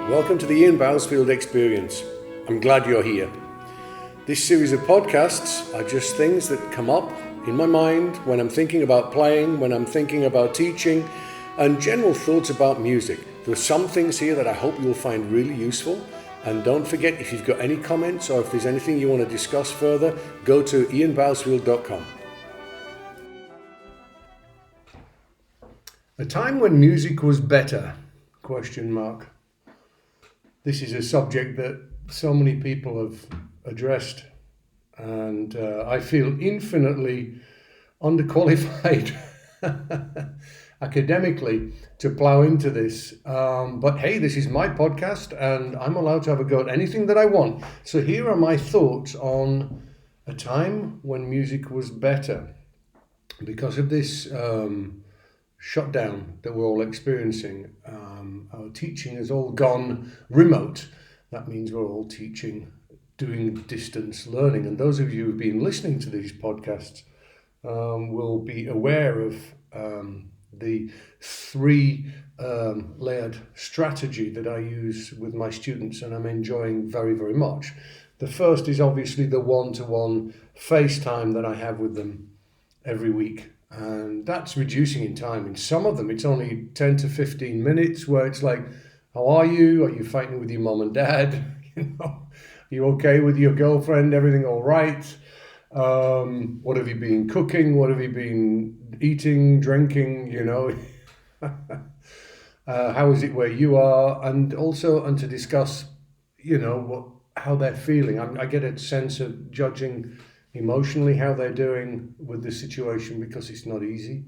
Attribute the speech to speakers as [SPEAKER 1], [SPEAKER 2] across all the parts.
[SPEAKER 1] Welcome to the Ian Bousfield Experience. I'm glad you're here. This series of podcasts are just things that come up in my mind when I'm thinking about playing, when I'm thinking about teaching, and general thoughts about music. There are some things here that I hope you'll find really useful. And don't forget, if you've got any comments or if there's anything you want to discuss further, go to ianbousfield.com. A time when music was better? ? This is a subject that so many people have addressed, and I feel infinitely underqualified academically to plow into this. But hey, this is my podcast, and I'm allowed to have a go at anything that I want. So here are my thoughts on a time when music was better. Because of this shutdown that we're all experiencing, our teaching has all gone remote. That means we're all teaching, doing distance learning. And those of you who've been listening to these podcasts will be aware of the three layered strategy that I use with my students, and I'm enjoying very, very much. The first is obviously the one-to-one FaceTime that I have with them every week. And that's reducing in time. In some of them, it's only 10 to 15 minutes where it's like, how are you? Are you fighting with your mom and dad? Are you okay with your girlfriend? Everything all right? What have you been cooking? What have you been eating, drinking? How is it where you are? And to discuss, how they're feeling. I get a sense of judging emotionally how they're doing with the situation, because it's not easy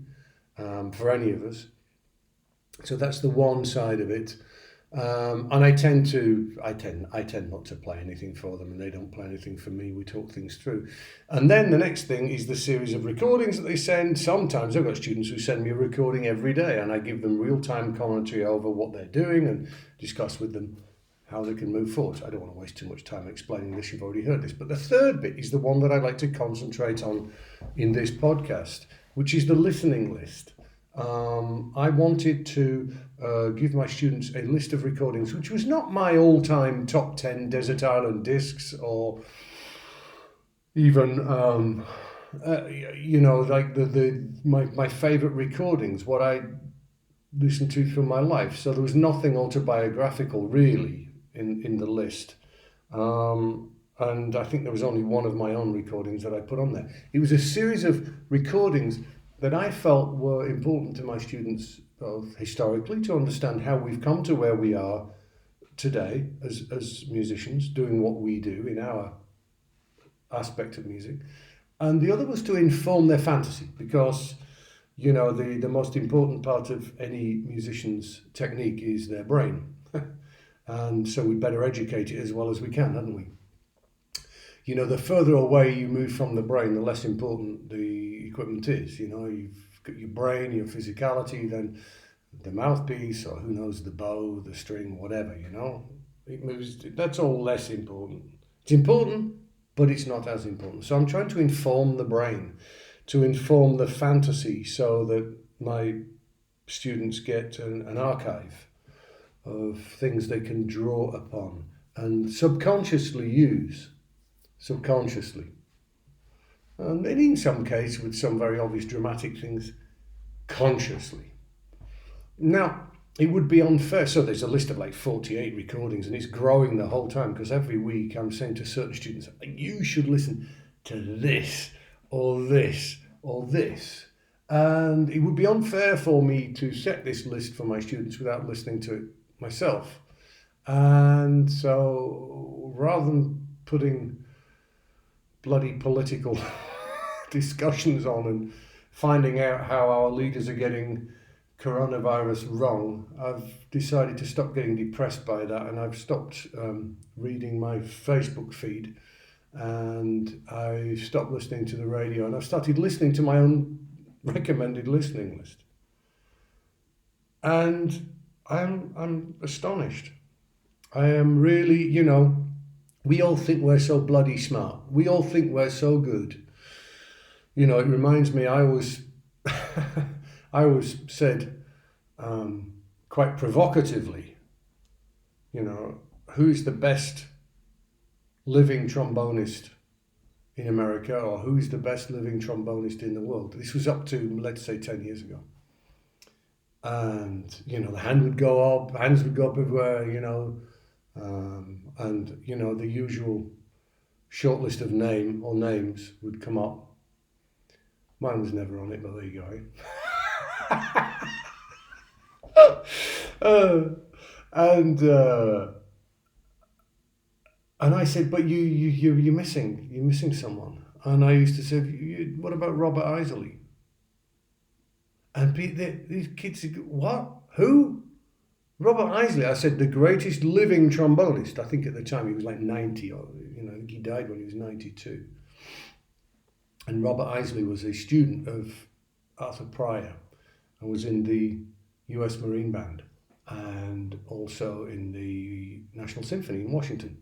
[SPEAKER 1] for any of us. So that's the one side of it. And I tend not to play anything for them, and they don't play anything for me. We talk things through. And then the next thing is the series of recordings that they send. Sometimes I've got students who send me a recording every day, and I give them real-time commentary over what they're doing and discuss with them how they can move forward. I don't want to waste too much time explaining this, you've already heard this. But the third bit is the one that I'd like to concentrate on in this podcast, which is the listening list. I wanted to give my students a list of recordings, which was not my all-time top 10 Desert Island discs, or even, my favorite recordings, what I listened to through my life. So there was nothing autobiographical, really, in the list. And I think there was only one of my own recordings that I put on there. It was a series of recordings that I felt were important to my students, both historically, to understand how we've come to where we are today as musicians, doing what we do in our aspect of music. And the other was to inform their fantasy, because the most important part of any musician's technique is their brain. And so we'd better educate it as well as we can, hadn't we? The further away you move from the brain, the less important the equipment is. You've got your brain, your physicality, then the mouthpiece, or who knows, the bow, the string, whatever, It moves, that's all less important. It's important, but it's not as important. So I'm trying to inform the brain, to inform the fantasy, so that my students get an archive of things they can draw upon and subconsciously use. And in some case, with some very obvious dramatic things, consciously. Now, it would be unfair. So there's a list of like 48 recordings, and it's growing the whole time, because every week I'm saying to certain students, you should listen to this, or this, or this. And it would be unfair for me to set this list for my students without listening to it myself. And so rather than putting bloody political discussions on and finding out how our leaders are getting coronavirus wrong, I've decided to stop getting depressed by that, and I've stopped reading my Facebook feed, and I stopped listening to the radio, and I've started listening to my own recommended listening list. And I'm astonished. I am really, we all think we're so bloody smart. We all think we're so good. It reminds me, I always said quite provocatively, you know, who's the best living trombonist in America, or who's the best living trombonist in the world. This was up to, let's say, 10 years ago. And, you know, the hands would go up everywhere, you know, and, you know, the usual short list of names would come up. Mine was never on it, but there you go. And I said, but you're missing someone. And I used to say, what about Robert Isley? And these kids said, what? Who? Robert Isley. I said, the greatest living trombonist. I think at the time he was like 90, or, you know, I think he died when he was 92. And Robert Isley was a student of Arthur Pryor and was in the US Marine Band and also in the National Symphony in Washington.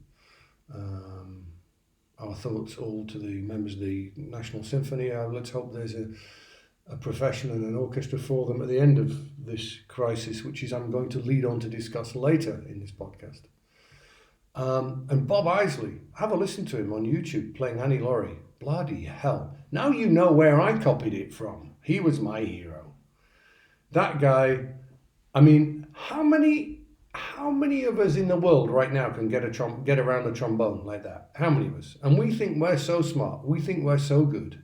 [SPEAKER 1] Our thoughts all to the members of the National Symphony. Let's hope there's a profession and an orchestra for them at the end of this crisis, which is I'm going to lead on to discuss later in this podcast. And Bob Isley, have a listen to him on YouTube playing Annie Laurie. Bloody hell. Now you know where I copied it from. He was my hero. That guy, I mean, how many of us in the world right now can get around a trombone like that? How many of us? And we think we're so smart. We think we're so good.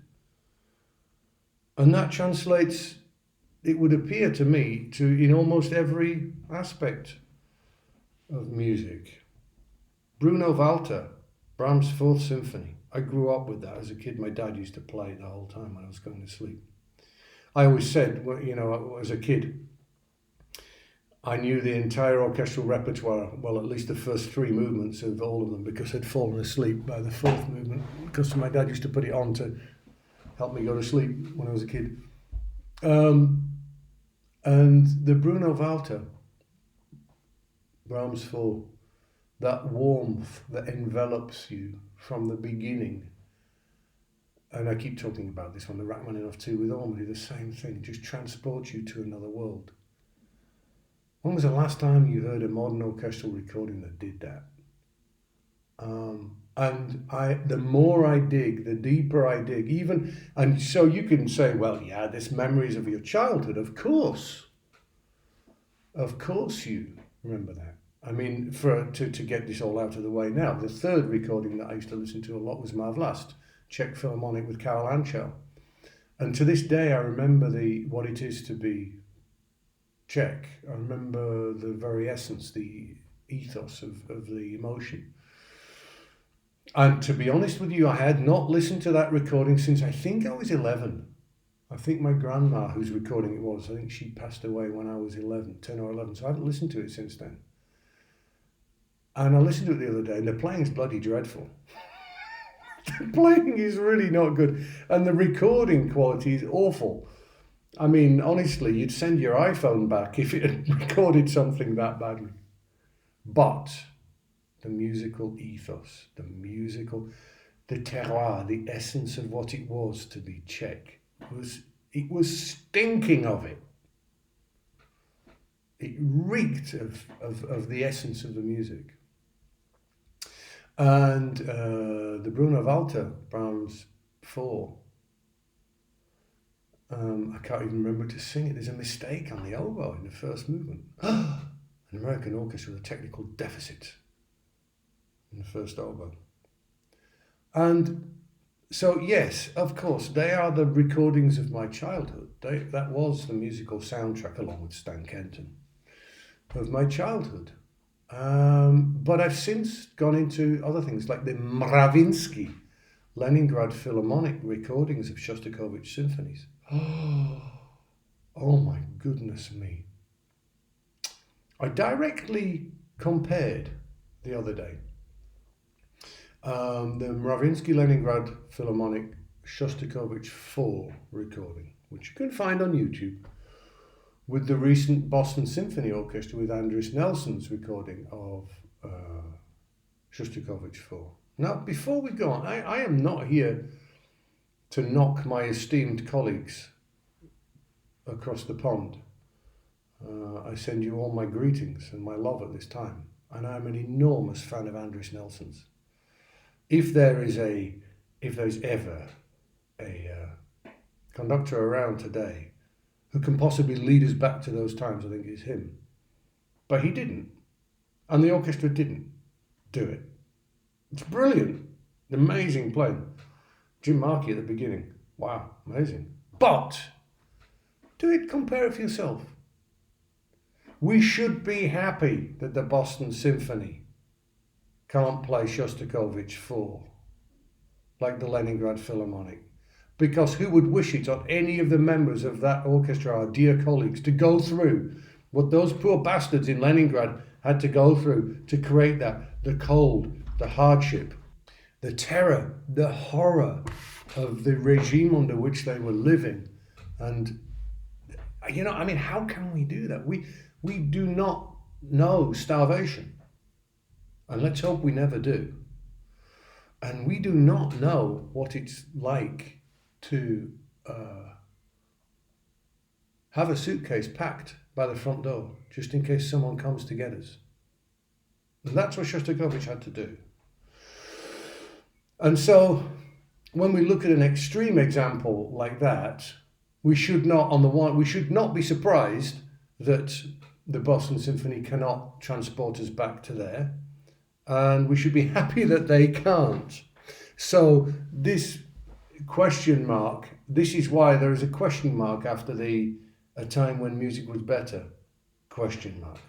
[SPEAKER 1] And that translates, it would appear to me, to in almost every aspect of music. Bruno Walter, Brahms' Fourth Symphony. I grew up with that as a kid. My dad used to play it the whole time when I was going to sleep. I always said, you know, as a kid, I knew the entire orchestral repertoire, well, at least the first three movements of all of them, because I'd fallen asleep by the fourth movement, because my dad used to put it on to help me go to sleep when I was a kid. And the Bruno Walter, Brahms 4, that warmth that envelops you from the beginning. And I keep talking about this one, the Rachmaninoff 2 with Ormsby, the same thing, just transports you to another world. When was the last time you heard a modern orchestral recording that did that? The more I dig, the deeper I dig, and so you can say, well, yeah, there's memories of your childhood. Of course you remember that. I mean, to get this all out of the way now, the third recording that I used to listen to a lot was Má Vlast, Czech Philharmonic with Karel Ančo. And to this day, I remember what it is to be Czech. I remember the very essence, the ethos of the emotion. And to be honest with you, I had not listened to that recording since I think I was 11. I think my grandma, whose recording it was, I think she passed away when I was 10 or 11, so I haven't listened to it since then. And I listened to it the other day, and the playing's bloody dreadful. The playing is really not good, and the recording quality is awful. I mean, honestly, you'd send your iPhone back if it had recorded something that badly. But the musical ethos, the terroir, the essence of what it was to be Czech, it was stinking of it. It reeked of the essence of the music. And the Bruno Walter, Brahms 4, I can't even remember to sing it. There's a mistake on the oboe in the first movement. An American orchestra with a technical deficit in the first oboe. And so, yes, of course, they are the recordings of my childhood. That was the musical soundtrack, along with Stan Kenton, of my childhood. But I've since gone into other things, like the Mravinsky Leningrad Philharmonic recordings of Shostakovich symphonies. Oh my goodness me. I directly compared the other day the Mravinsky Leningrad Philharmonic Shostakovich 4 recording, which you can find on YouTube, with the recent Boston Symphony Orchestra with Andris Nelson's recording of Shostakovich 4. Now, before we go on, I am not here to knock my esteemed colleagues across the pond. I send you all my greetings and my love at this time. and I'm an enormous fan of Andris Nelson's. If there's ever a conductor around today who can possibly lead us back to those times, I think it's him. But he didn't, and the orchestra didn't do it. It's brilliant, amazing playing. Jim Markey at the beginning, wow, amazing. But do it, compare it for yourself. We should be happy that the Boston Symphony can't play Shostakovich 4 like the Leningrad Philharmonic. Because who would wish it on any of the members of that orchestra, our dear colleagues, to go through what those poor bastards in Leningrad had to go through to create that, the cold, the hardship, the terror, the horror of the regime under which they were living. And, how can we do that? We do not know starvation. And let's hope we never do. And we do not know what it's like to have a suitcase packed by the front door just in case someone comes to get us. And that's what Shostakovich had to do. And so when we look at an extreme example like that, we should not be surprised that the Boston Symphony cannot transport us back to there, and we should be happy that they can't. So this question mark, this is why there is a question mark after a time when music was better, question mark.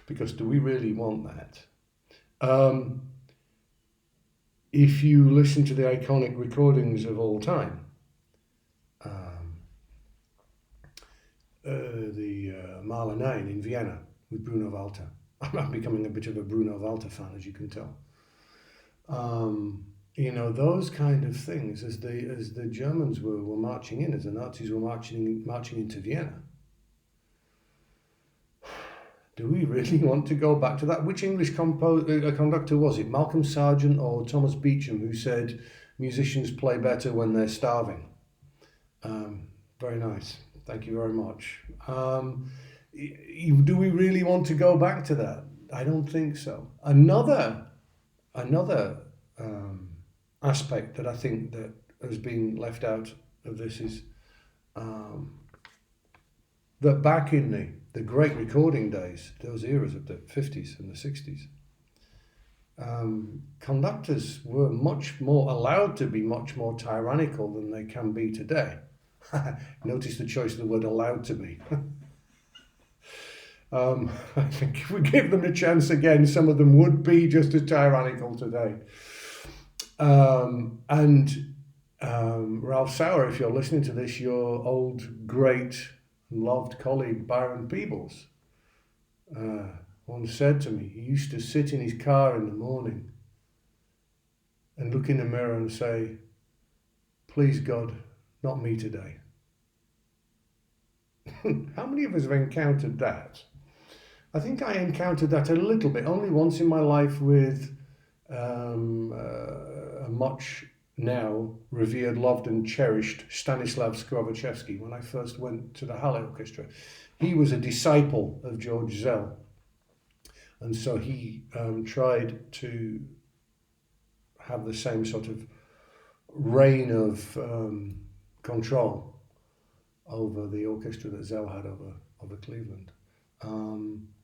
[SPEAKER 1] Because do we really want that? If you listen to the iconic recordings of all time, the Mahler 9 in Vienna with Bruno Walter. I'm becoming a bit of a Bruno Walter fan, as you can tell. Those kind of things, as the Germans were marching in, as the Nazis were marching into Vienna. Do we really want to go back to that? Which English conductor was it? Malcolm Sargent or Thomas Beecham, who said musicians play better when they're starving? Very nice. Thank you very much. Do we really want to go back to that? I don't think so. Another aspect that I think that has been left out of this is that back in the great recording days, those eras of the 50s and the 60s, conductors were much more allowed to be much more tyrannical than they can be today. Notice the choice of the word allowed to be. I think if we give them a chance again, some of them would be just as tyrannical today. Ralph Sauer, if you're listening to this, your old, great, loved colleague Byron Peebles once said to me, he used to sit in his car in the morning and look in the mirror and say, "Please God, not me today." How many of us have encountered that? I think I encountered that a little bit, only once in my life with a much now revered, loved and cherished Stanislav Skrovaczewski when I first went to the Halle Orchestra. He was a disciple of George Szell, and so he tried to have the same sort of reign of control over the orchestra that Szell had over Cleveland.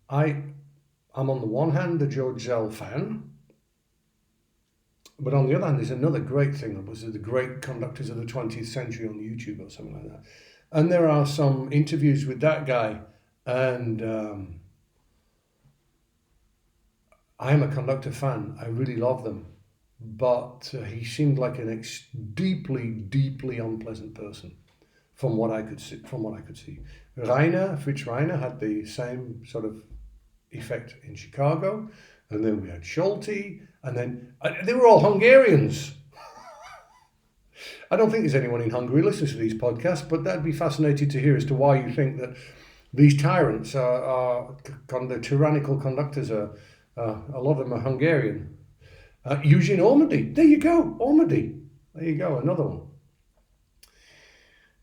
[SPEAKER 1] I'm on the one hand a George Szell fan, but on the other hand, there's another great thing that was the great conductors of the 20th century on YouTube or something like that. And there are some interviews with that guy, and I am a conductor fan. I really love them, but he seemed like a deeply, deeply unpleasant person, from what I could see. Fritz Reiner had the same sort of effect in Chicago, and then we had Scholti, and then they were all Hungarians. I don't think there's anyone in Hungary who listens to these podcasts, but that'd be fascinating to hear as to why you think that these tyrants the tyrannical conductors a lot of them are Hungarian. Eugene Ormandy, there you go, Ormandy, there you go, another one.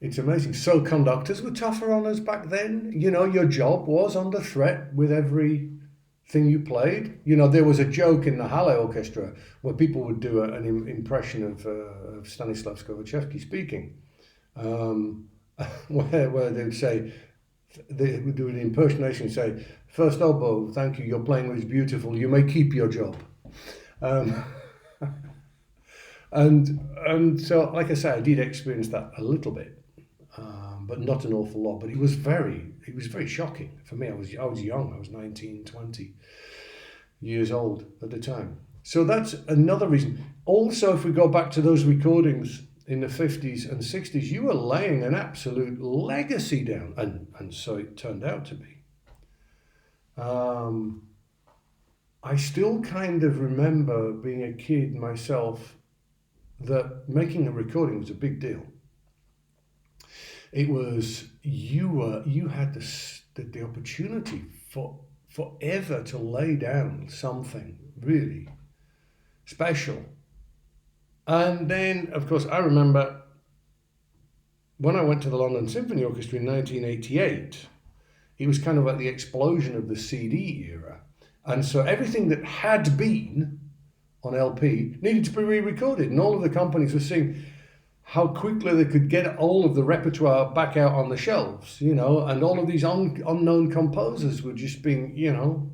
[SPEAKER 1] It's amazing. So conductors were tougher on us back then. Your job was under threat with every thing you played? You know, there was a joke in the Halle Orchestra where people would do an impression of Stanislav Skovachevsky speaking, where they would say, they would do an impersonation and say, "First oboe, thank you, your playing was beautiful, you may keep your job." Um, and so, like I say, I did experience that a little bit, but not an awful lot. But it was very shocking for me. I was young. I was 19, 20 years old at the time. So that's another reason. Also, if we go back to those recordings in the 50s and 60s, you were laying an absolute legacy down, and so it turned out to be. I still kind of remember being a kid myself, that making a recording was a big deal. It was, you had the opportunity for forever to lay down something really special. And then, of course, I remember when I went to the London Symphony Orchestra in 1988, it was kind of like the explosion of the CD era. And so everything that had been on LP needed to be re-recorded. And all of the companies were seeing how quickly they could get all of the repertoire back out on the shelves, you know, and all of these unknown composers were just being, you know,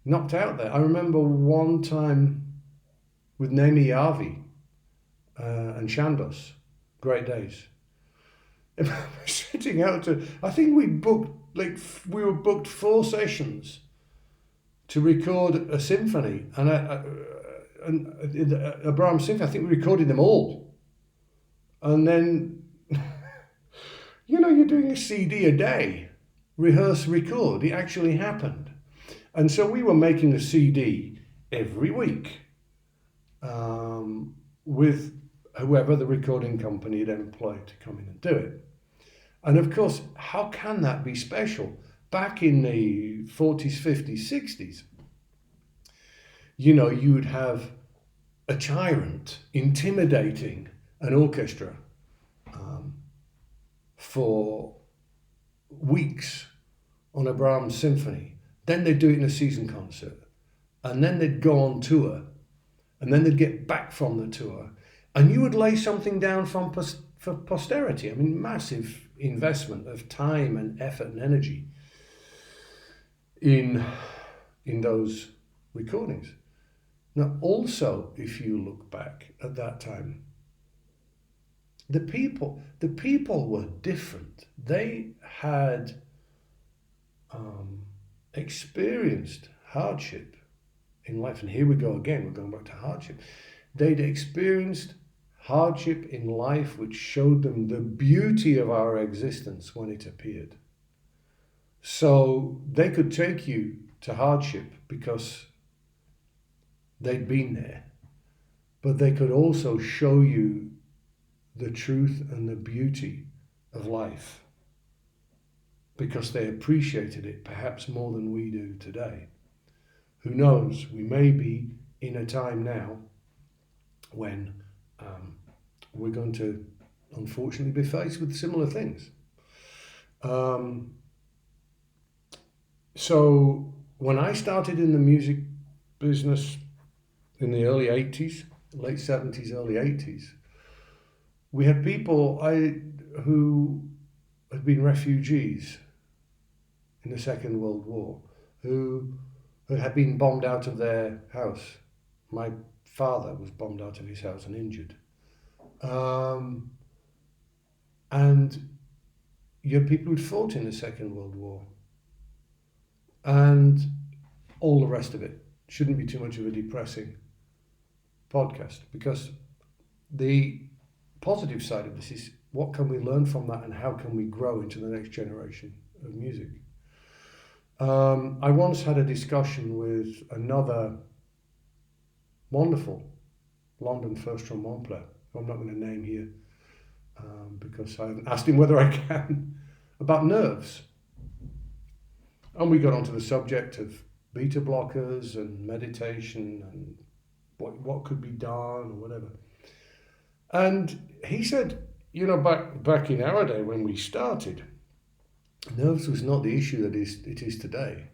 [SPEAKER 1] knocked out there. I remember one time with Naimi Yavi and Chandos, Great Days. Sitting out to, I think we were booked 4 sessions to record a symphony, and a Brahms symphony. I think we recorded them all. And then, you know, you're doing a CD a day, rehearse, record. It actually happened. And so we were making a CD every week with whoever the recording company had employed to come in and do it. And of course, how can that be special? Back in the 40s, 50s, 60s, you know, you would have a tyrant intimidating an orchestra for weeks on a Brahms symphony. Then they'd do it in a season concert. And then they'd go on tour. And then they'd get back from the tour. And you would lay something down for posterity. I mean, massive investment of time and effort and energy in those recordings. Now, also, if you look back at that time, the people were different. They had experienced hardship in life. And here we go again, we're going back to hardship. They'd experienced hardship in life which showed them the beauty of our existence when it appeared. So they could take you to hardship because they'd been there, but they could also show you the truth and the beauty of life because they appreciated it perhaps more than we do today. Who knows, we may be in a time now when we're going to unfortunately be faced with similar things. So when I started in the music business in the early 80s, late 70s, early 80s, we had people who had been refugees in the Second World War, who had been bombed out of their house. My father was bombed out of his house and injured. And you had people who'd fought in the Second World War. And all the rest of it. Shouldn't be too much of a depressing podcast, because the positive side of this is what can we learn from that and how can we grow into the next generation of music. I once had a discussion with another wonderful London first trombone player, who I'm not going to name here because I haven't asked him whether I can, about nerves. And we got onto the subject of beta blockers and meditation and what could be done or whatever. And he said, you know, back in our day when we started, nerves was not the issue that it is today.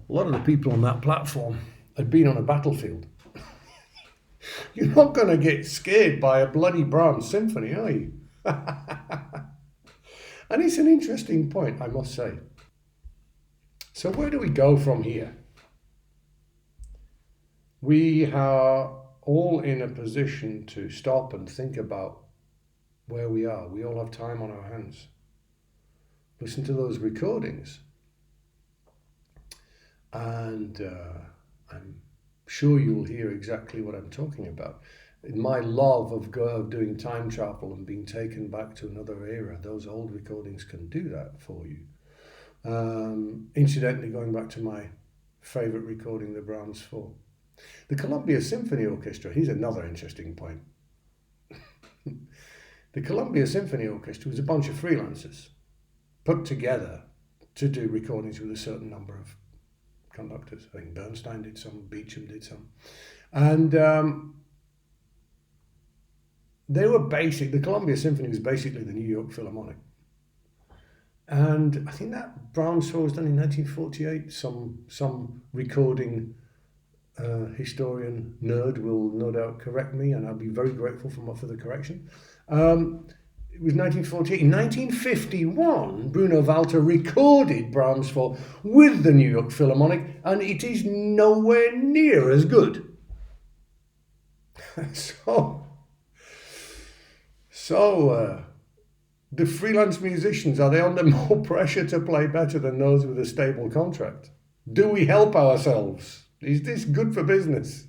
[SPEAKER 1] a lot of the people on that platform had been on a battlefield. You're not going to get scared by a bloody Brahms symphony, are you? And it's an interesting point, I must say. So where do we go from here? We are all in a position to stop and think about where we are. We all have time on our hands. Listen to those recordings. And I'm sure you'll hear exactly what I'm talking about. In my love of doing time travel and being taken back to another era, those old recordings can do that for you. Incidentally, going back to my favourite recording, the Brahms 4. The Columbia Symphony Orchestra, here's another interesting point. The Columbia Symphony Orchestra was a bunch of freelancers put together to do recordings with a certain number of conductors. I think Bernstein did some, Beecham did some. And they were the Columbia Symphony was basically the New York Philharmonic. And I think that Brahms 4 was done in 1948. Some recording historian nerd will no doubt correct me, and I'll be very grateful for the correction. It was 1948. In 1951, Bruno Walter recorded Brahms 4 with the New York Philharmonic, and it is nowhere near as good. So the freelance musicians, are they under more pressure to play better than those with a stable contract? Do we help ourselves? Is this good for business?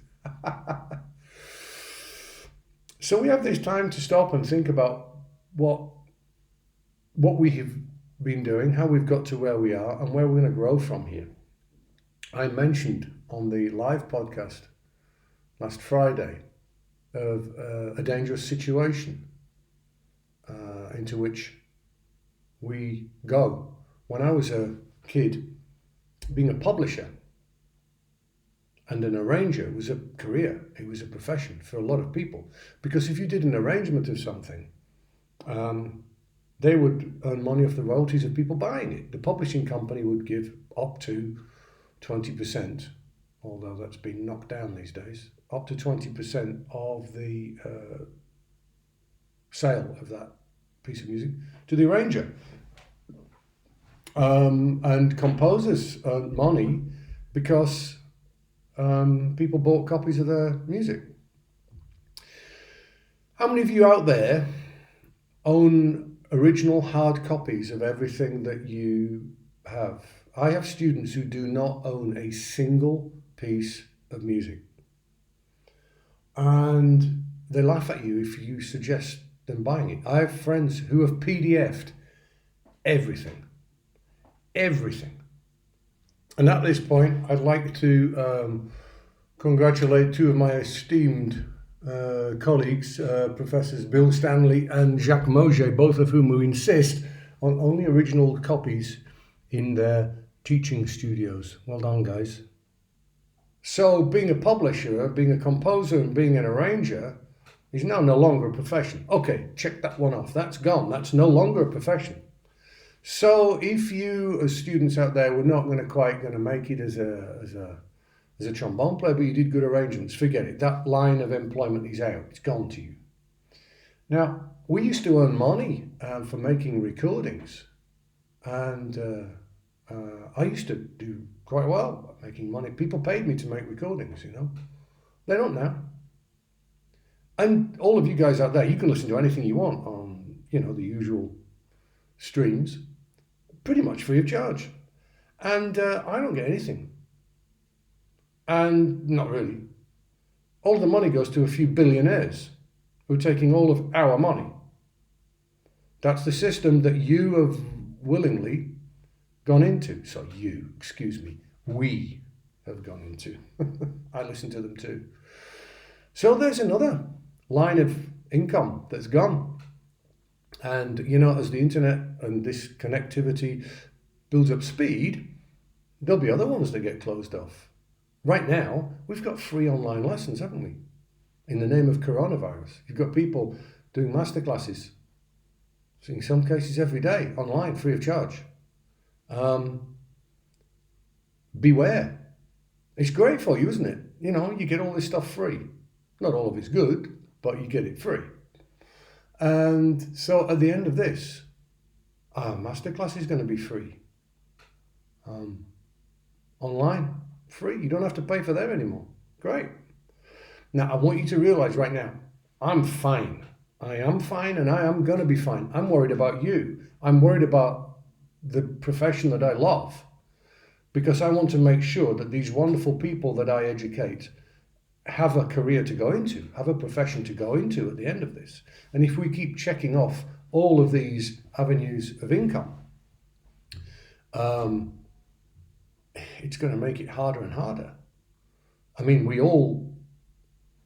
[SPEAKER 1] So we have this time to stop and think about what we have been doing, how we've got to where we are, and where we're going to grow from here. I mentioned on the live podcast last Friday of a dangerous situation into which we go. When I was a kid, being a publisher and an arranger was a career. It was a profession for a lot of people. Because if you did an arrangement of something, they would earn money off the royalties of people buying it. The publishing company would give up to 20%, although that's been knocked down these days, up to 20% of the sale of that piece of music to the arranger. And composers earned money because people bought copies of their music. How many of you out there own original hard copies of everything that you have? I have students who do not own a single piece of music. And they laugh at you if you suggest them buying it. I have friends who have PDF'd everything. And at this point, I'd like to congratulate two of my esteemed colleagues, Professors Bill Stanley and Jacques Moget, both of whom insist on only original copies in their teaching studios. Well done, guys. So being a publisher, being a composer, and being an arranger is now no longer a profession. Okay, check that one off. That's gone. That's no longer a profession. So if you, as students out there, were not quite going to make it as a trombone player, but you did good arrangements, forget it. That line of employment is out. It's gone to you. Now, we used to earn money for making recordings, and I used to do quite well at making money. People paid me to make recordings, you know. They don't now. And all of you guys out there, you can listen to anything you want on, you know, the usual streams, pretty much free of charge. And I don't get anything. And not really. All the money goes to a few billionaires who are taking all of our money. That's the system that you have willingly gone into. So we have gone into. I listen to them too. So there's another line of income that's gone. And, you know, as the internet and this connectivity builds up speed, there'll be other ones that get closed off. Right now, we've got free online lessons, haven't we? In the name of coronavirus. You've got people doing masterclasses, in some cases every day, online, free of charge. beware. It's great for you, isn't it? You know, you get all this stuff free. Not all of it's good, but you get it free. And so at the end of this, our masterclass is going to be free. Online, free. You don't have to pay for them anymore. Great. Now, I want you to realize right now, I'm fine. I am fine and I am going to be fine. I'm worried about you. I'm worried about the profession that I love, because I want to make sure that these wonderful people that I educate have a career to go into, have a profession to go into at the end of this. And if we keep checking off all of these avenues of income, it's going to make it harder and harder. I mean, we all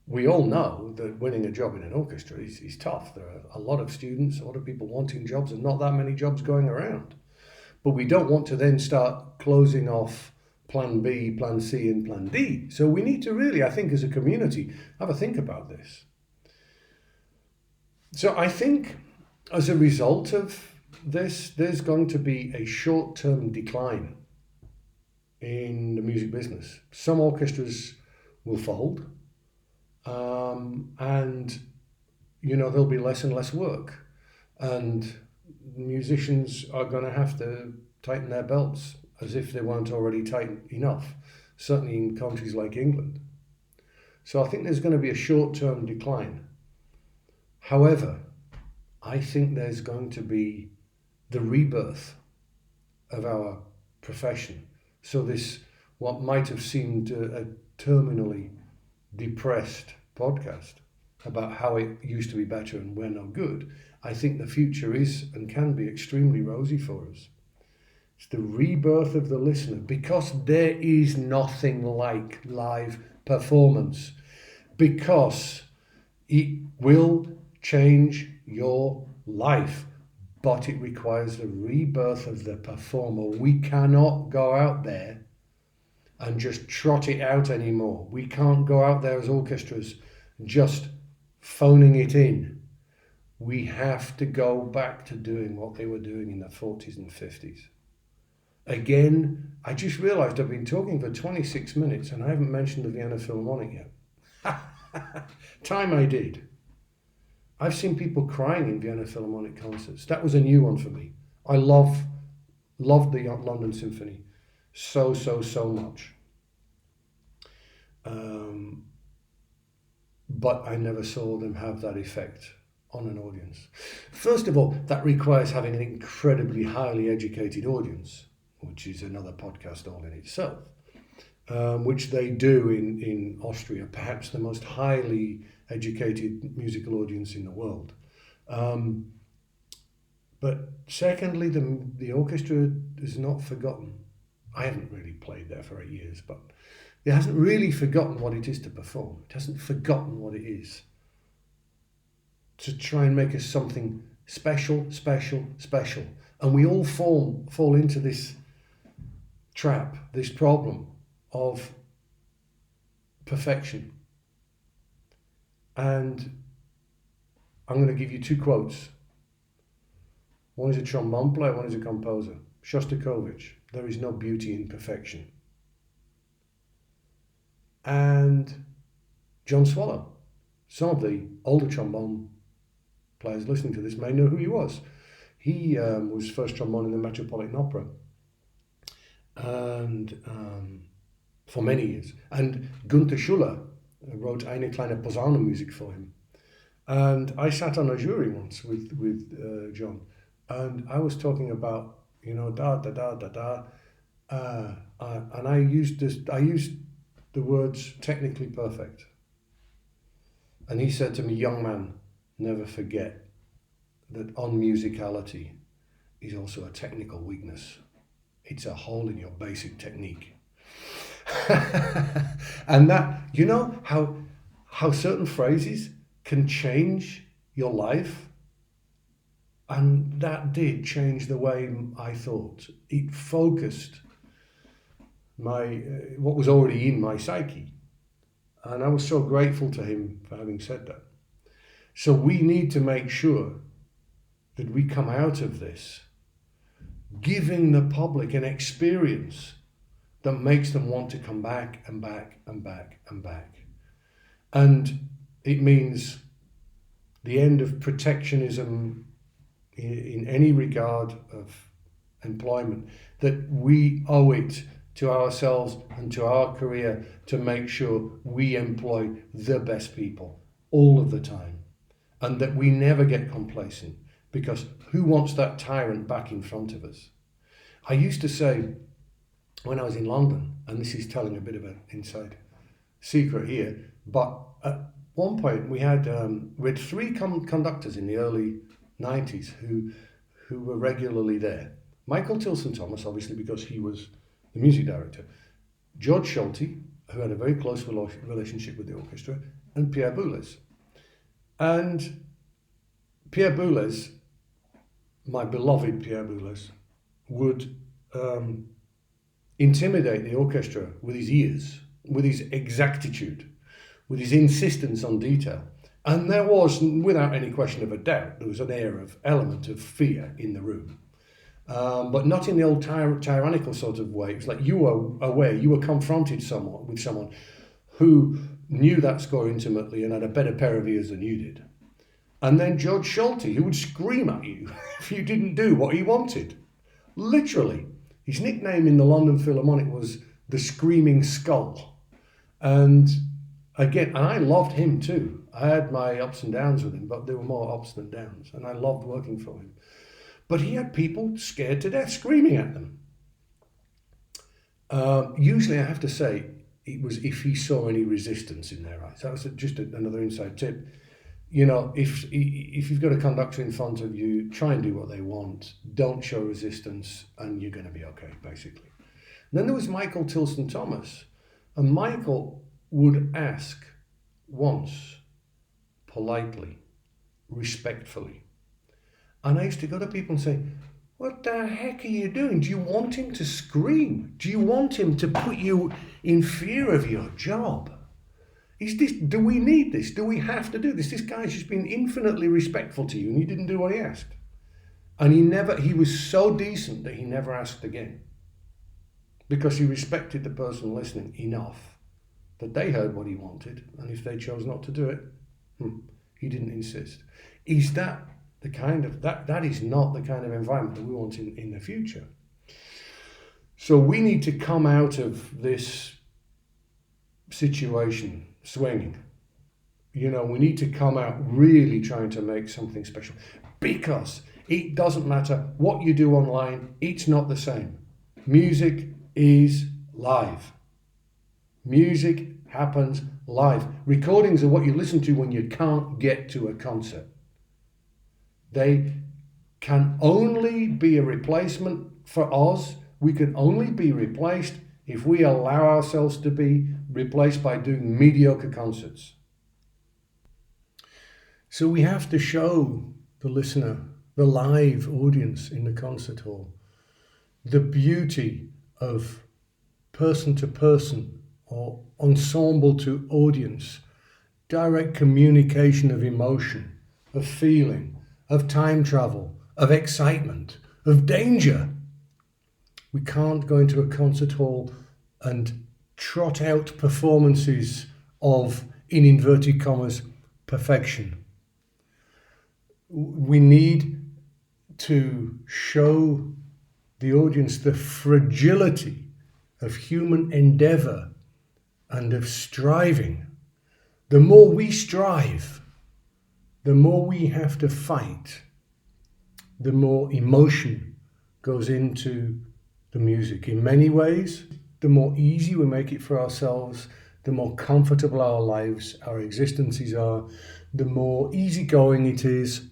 [SPEAKER 1] know that winning a job in an orchestra is tough. There are a lot of students, a lot of people wanting jobs, and not that many jobs going around. But we don't want to then start closing off plan B, plan C, and plan D. So we need to really, I think, as a community, have a think about this. So I think as a result of this, there's going to be a short-term decline in the music business. Some orchestras will fold, and you know, there'll be less and less work, and musicians are going to have to tighten their belts as if they weren't already tight enough, certainly in countries like England. So I think there's going to be a short-term decline. However, I think there's going to be the rebirth of our profession. So this, what might have seemed a terminally depressed podcast about how it used to be better and we're no good, I think the future is and can be extremely rosy for us. It's the rebirth of the listener, because there is nothing like live performance, because it will change your life, but it requires the rebirth of the performer. We cannot go out there and just trot it out anymore. We can't go out there as orchestras just phoning it in. We have to go back to doing what they were doing in the 40s and 50s. Again, I just realized I've been talking for 26 minutes and I haven't mentioned the Vienna Philharmonic yet. Time I did. I've seen people crying in Vienna Philharmonic concerts. That was a new one for me. I loved the London Symphony so much. But I never saw them have that effect on an audience. First of all, that requires having an incredibly highly educated audience, which is another podcast all in itself, which they do in Austria, perhaps the most highly educated musical audience in the world. But secondly, the orchestra is not forgotten. I haven't really played there for 8 years, but it hasn't really forgotten what it is to perform. It hasn't forgotten what it is to try and make us something special. And we all fall into this trap, this problem of perfection. And I'm going to give you two quotes. One is a trombone player, one is a composer. Shostakovich, there is no beauty in perfection. And John Swallow, some of the older trombone players listening to this may know who he was. He was first trombone in the Metropolitan Opera, and for many years. And Gunther Schuller wrote Eine kleine Posaunenmusik for him. And I sat on a jury once with John, and I was talking about, you know, da da da da da, and I used the words technically perfect. And he said to me, young man, never forget that unmusicality is also a technical weakness. It's a hole in your basic technique. And that, you know how certain phrases can change your life? And that did change the way I thought. It focused what was already in my psyche. And I was so grateful to him for having said that. So we need to make sure that we come out of this giving the public an experience that makes them want to come back and back and back and back. And it means the end of protectionism in any regard of employment, that we owe it to ourselves and to our career to make sure we employ the best people all of the time, and that we never get complacent, because who wants that tyrant back in front of us? I used to say when I was in London, and this is telling a bit of an inside secret here, but at one point we had three conductors in the early 90s who were regularly there. Michael Tilson Thomas, obviously, because he was the music director. George Schulte, who had a very close relationship with the orchestra, and Pierre Boulez. And Pierre Boulez, my beloved Pierre Boulez, would intimidate the orchestra with his ears, with his exactitude, with his insistence on detail. And there was, without any question of a doubt, there was an element of fear in the room. But not in the old tyrannical sort of way. It was like you were aware, you were confronted with someone who knew that score intimately and had a better pair of ears than you did. And then George Schulte, who would scream at you if you didn't do what he wanted. Literally. His nickname in the London Philharmonic was the Screaming Skull. And again, I loved him too. I had my ups and downs with him, but there were more ups than downs. And I loved working for him. But he had people scared to death, screaming at them. Usually, I have to say, it was if he saw any resistance in their eyes. That was just another inside tip. You know, if you've got a conductor in front of you, try and do what they want. Don't show resistance, and you're going to be okay, basically. Then there was Michael Tilson Thomas. And Michael would ask once, politely, respectfully. And I used to go to people and say, what the heck are you doing? Do you want him to scream? Do you want him to put you in fear of your job? Do we need this? Do we have to do this? This guy's just been infinitely respectful to you and you didn't do what he asked. And he was so decent that he never asked again. Because he respected the person listening enough that they heard what he wanted. And if they chose not to do it, he didn't insist. Is that the kind of, that is not the kind of environment that we want in the future. So we need to come out of this situation swinging. You know, we need to come out really trying to make something special, because it doesn't matter what you do online, it's not the same. Music is live. Music happens live. Recordings are what you listen to when you can't get to a concert. They can only be a replacement for us. We can only be replaced if we allow ourselves to be replaced by doing mediocre concerts. So we have to show the listener, the live audience in the concert hall, the beauty of person to person or ensemble to audience, direct communication of emotion, of feeling, of time travel, of excitement, of danger. We can't go into a concert hall and trot out performances of, in inverted commas, perfection. We need to show the audience the fragility of human endeavor and of striving. The more we strive, the more we have to fight, the more emotion goes into the music. In many ways, the more easy we make it for ourselves, the more comfortable our lives, our existences are, the more easygoing it is,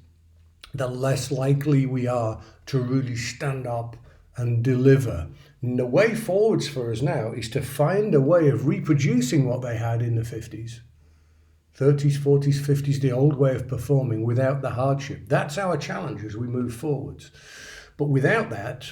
[SPEAKER 1] the less likely we are to really stand up and deliver. And the way forwards for us now is to find a way of reproducing what they had in the 50s. 30s, 40s, 50s, the old way of performing without the hardship. That's our challenge as we move forwards. But without that,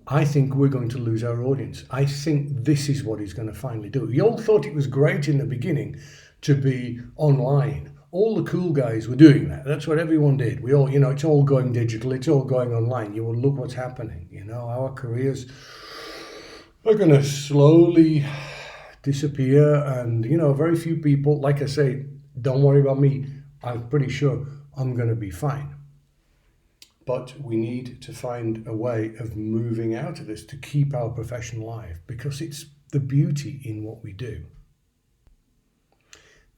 [SPEAKER 1] I think we're going to lose our audience. I think this is what he's going to finally do. We all thought it was great in the beginning to be online. All the cool guys were doing that. That's what everyone did. We all, it's all going digital. It's all going online. You will look what's happening. Our careers are going to slowly disappear. And, very few people, like I say, don't worry about me. I'm pretty sure I'm going to be fine. But we need to find a way of moving out of this to keep our profession alive, because it's the beauty in what we do.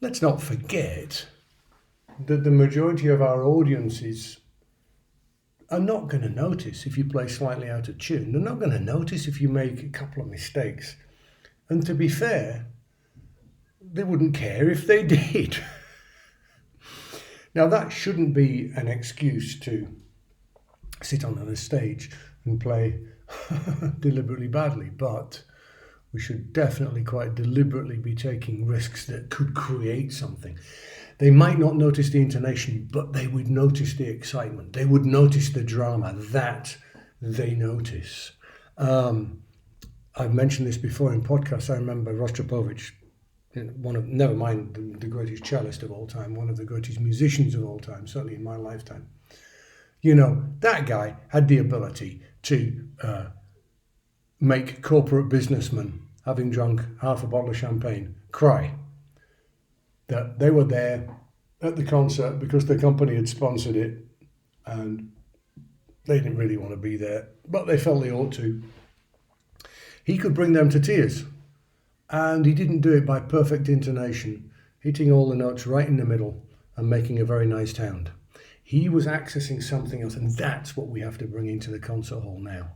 [SPEAKER 1] Let's not forget that the majority of our audiences are not going to notice if you play slightly out of tune. They're not going to notice if you make a couple of mistakes. And to be fair, they wouldn't care if they did. Now, that shouldn't be an excuse to sit on a stage and play deliberately badly, but we should definitely quite deliberately be taking risks that could create something. They might not notice the intonation, but they would notice the excitement. They would notice the drama that they notice. I've mentioned this before in podcasts. I remember Rostropovich, never mind the greatest cellist of all time, one of the greatest musicians of all time, certainly in my lifetime. That guy had the ability to make corporate businessmen, having drunk half a bottle of champagne, cry. That they were there at the concert because the company had sponsored it and they didn't really want to be there, but they felt they ought to. He could bring them to tears, and he didn't do it by perfect intonation, hitting all the notes right in the middle and making a very nice sound. He was accessing something else, and that's what we have to bring into the concert hall now.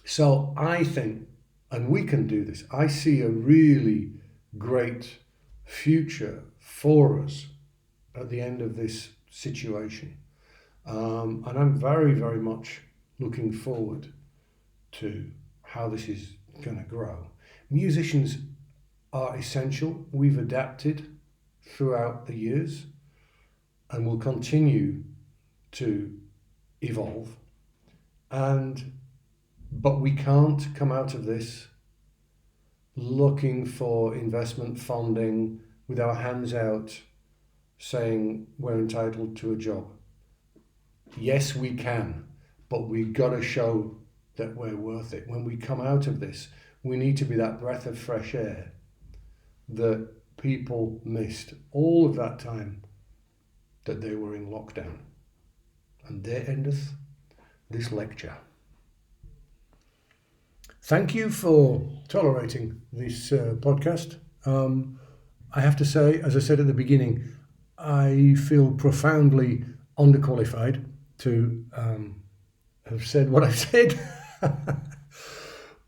[SPEAKER 1] So I think, and we can do this, I see a really great future for us at the end of this situation. And I'm very, very much looking forward to how this is going to grow. Musicians are essential. We've adapted throughout the years and will continue to evolve. But we can't come out of this looking for investment funding with our hands out saying we're entitled to a job. Yes, we can, but we've got to show that we're worth it. When we come out of this, we need to be that breath of fresh air that people missed all of that time that they were in lockdown. And there endeth this lecture. Thank you for tolerating this podcast. I have to say, as I said at the beginning, I feel profoundly underqualified to have said what I've said.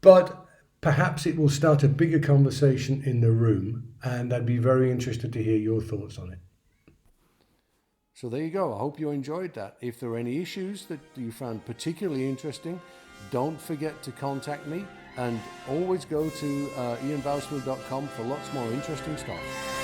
[SPEAKER 1] But perhaps it will start a bigger conversation in the room, and I'd be very interested to hear your thoughts on it. So there you go. I hope you enjoyed that. If there are any issues that you found particularly interesting, don't forget to contact me, and always go to ianbousfield.com for lots more interesting stuff.